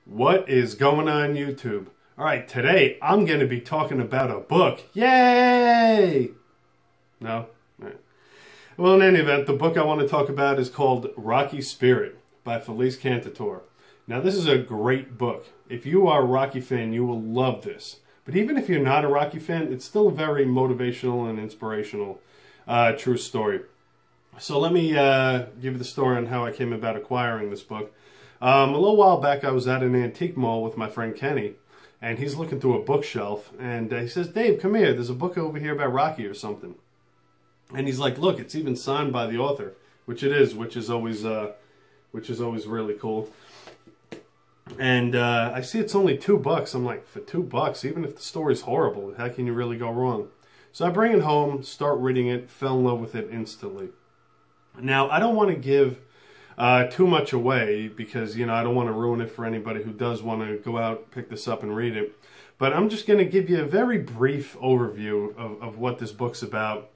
What is going on YouTube? Alright, today I'm going to be talking about a book. Yay! No? Right. Well, in any event, the book I want to talk about is called Rocky Spirit by Felice Cantatore. Now, this is a great book. If you are a Rocky fan, you will love this. But even if you're not a Rocky fan, it's still a very motivational and inspirational true story. So let me give you the story on how I came about acquiring this book. A little while back, I was at an antique mall with my friend Kenny, and he's looking through a bookshelf, and he says, "Dave, come here. There's a book over here about Rocky or something." And he's like, "Look, it's even signed by the author," which it is, which is always really cool. And I see it's only $2. I'm like, for $2, even if the story's horrible, how can you really go wrong? So I bring it home, start reading it, fell in love with it instantly. Now, I don't want to give too much away because, you know, I don't want to ruin it for anybody who does want to go out, pick this up and read it. But I'm just going to give you a very brief overview of what this book's about.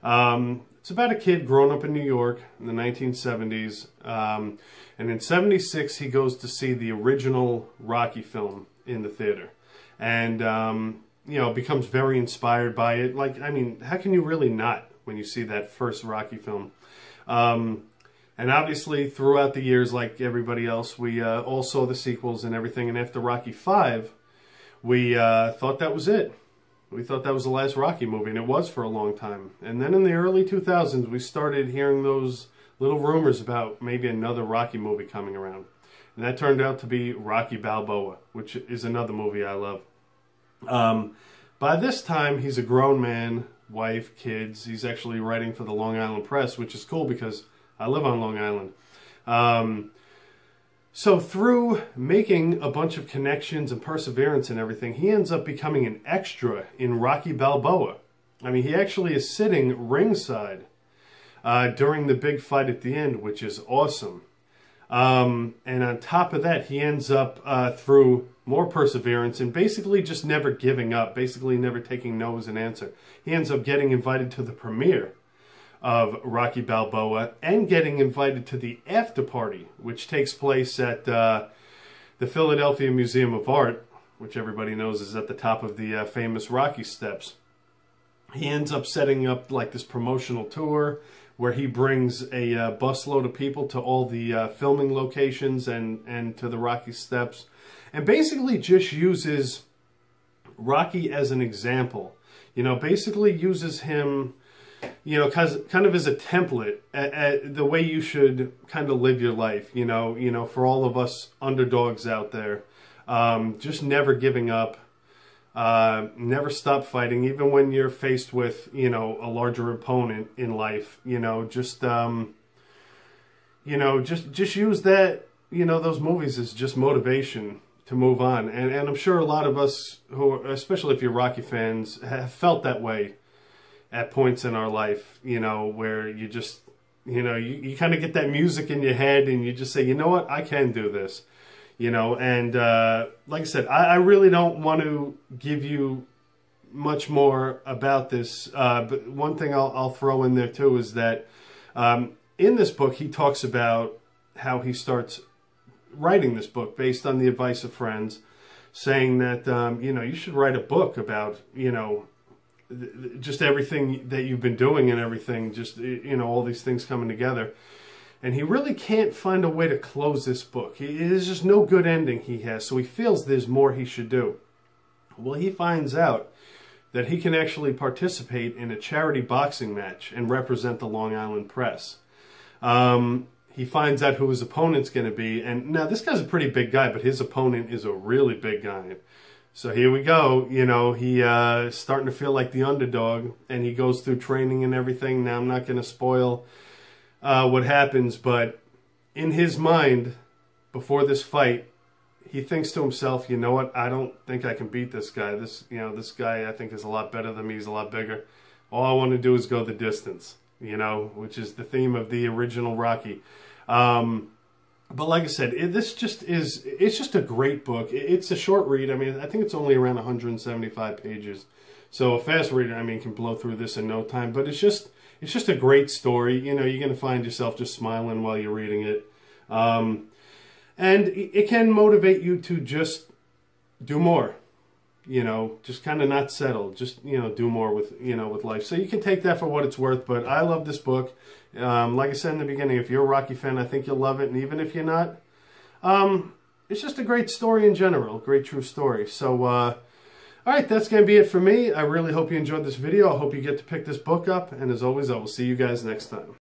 It's about a kid growing up in New York in the 1970s. And in 76, he goes to see the original Rocky film in the theater. And, you know, becomes very inspired by it. Like, I mean, how can you really not when you see that first Rocky film? And obviously, throughout the years, like everybody else, we all saw the sequels and everything. And after Rocky V, we thought that was it. We thought that was the last Rocky movie, and it was for a long time. And then in the early 2000s, we started hearing those little rumors about maybe another Rocky movie coming around. And that turned out to be Rocky Balboa, which is another movie I love. By this time, he's a grown man, wife, kids. He's actually writing for the Long Island Press, which is cool because I live on Long Island. So through making a bunch of connections and perseverance and everything, he ends up becoming an extra in Rocky Balboa. I mean, he actually is sitting ringside during the big fight at the end, which is awesome. And on top of that, he ends up through more perseverance and basically just never giving up, basically never taking no as an answer. He ends up getting invited to the premiere of Rocky Balboa and getting invited to the after party, which takes place at the Philadelphia Museum of Art, which everybody knows is at the top of the famous Rocky Steps. He ends up setting up like this promotional tour where he brings a busload of people to all the filming locations and to the Rocky Steps, and basically just uses Rocky as an example. You know, basically uses him, you know, kind of as a template, the way you should kind of live your life, you know, for all of us underdogs out there. Just never giving up, never stop fighting, even when you're faced with, you know, a larger opponent in life, just use that, those movies as just motivation to move on. And I'm sure a lot of us who, especially if you're Rocky fans, have felt that way at points in our life, where you just, you kind of get that music in your head and you just say, you know what, I can do this, and like I said, I really don't want to give you much more about this, but one thing I'll throw in there too is that in this book, he talks about how he starts writing this book based on the advice of friends, saying that, you should write a book about, just everything that you've been doing and everything, just, all these things coming together. And he really can't find a way to close this book. There's just no good ending he has, so he feels there's more he should do. Well, he finds out that he can actually participate in a charity boxing match and represent the Long Island Press. He finds out who his opponent's going to be, and now this guy's a pretty big guy, but his opponent is a really big guy. So here we go, he's starting to feel like the underdog, and he goes through training and everything. Now, I'm not going to spoil what happens, but in his mind, before this fight, he thinks to himself, you know what, I don't think I can beat this guy. This guy I think is a lot better than me, he's a lot bigger. All I want to do is go the distance, which is the theme of the original Rocky. But like I said, it's just a great book. It's a short read. I mean, I think it's only around 175 pages. So a fast reader, I mean, can blow through this in no time. But it's just a great story. You're going to find yourself just smiling while you're reading it. And it can motivate you to just do more. You know, just kind of not settle. Just, you know, do more with, you know, with life. So you can take that for what it's worth. But I love this book. Like I said in the beginning, if you're a Rocky fan, I think you'll love it. And even if you're not, it's just a great story in general. Great true story. So, all right, that's going to be it for me. I really hope you enjoyed this video. I hope you get to pick this book up. And as always, I will see you guys next time.